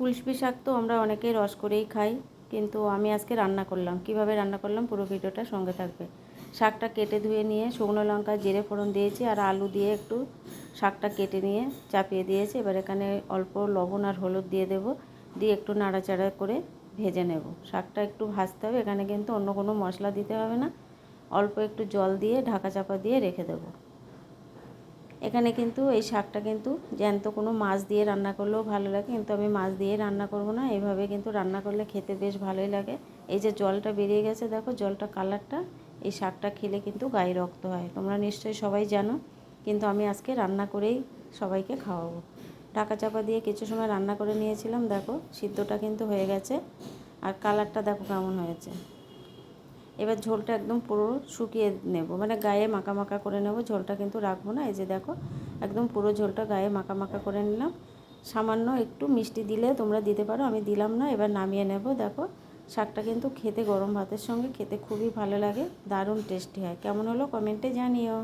কুলশি শাক তো আমরা অনেকেই রস করেই খাই, কিন্তু আমি আজকে রান্না করলাম। কিভাবে রান্না করলাম পুরো ভিডিওটা সঙ্গে থাকবে। শাকটা কেটে ধুয়ে নিয়ে শুকনো লঙ্কা জিরে ফোড়ন দিয়েছি, আর আলু দিয়ে একটু শাকটা কেটে নিয়ে চাপিয়ে দিয়েছি। এবার এখানে অল্প লবণ আর হলুদ দিয়ে দেবো, দিয়ে একটু নাড়াচাড়া করে ভেজে নেব। শাকটা একটু ভাজতে হবে, এখানে কিন্তু অন্য কোনো মশলা দিতে হবে না। অল্প একটু জল দিয়ে ঢাকা চাপা দিয়ে রেখে দেবো। এখানে কিন্তু এই শাকটা কিন্তু জ্যান্ত কোনো মাছ দিয়ে রান্না করলেও ভালো লাগে, কিন্তু আমি মাছ দিয়ে রান্না করব না। এইভাবে কিন্তু রান্না করলে খেতে বেশ ভালোই লাগে। এই যে জলটা বেরিয়ে গেছে, দেখো জলটা কালারটা, এই শাকটা খেলে কিন্তু গায়ে রক্ত হয়, তোমরা নিশ্চয়ই সবাই জানো। কিন্তু আমি আজকে রান্না করেই সবাইকে খাওয়াবো। ঢাকা চাপা দিয়ে কিছু সময় রান্না করে নিয়েছিলাম, দেখো সিদ্ধটা কিন্তু হয়ে গেছে, আর কালারটা দেখো কেমন হয়েছে। এবার ঝোলটা একদম পুরো শুকিয়ে নেব, মানে গায়ে মাখা মাখা করে নেব, ঝোলটা কিন্তু রাখবো না। এই যে দেখো একদম পুরো ঝোলটা গায়ে মাখা মাখা করে নিলাম। সামান্য একটু মিষ্টি দিলে তোমরা দিতে পারো, আমি দিলাম না। এবার নামিয়ে নেব। দেখো শাকটা কিন্তু খেতে গরম ভাতের সঙ্গে খেতে খুবই ভালো লাগে, দারুণ টেস্টি হয়। কেমন হলো কমেন্টে জানিও।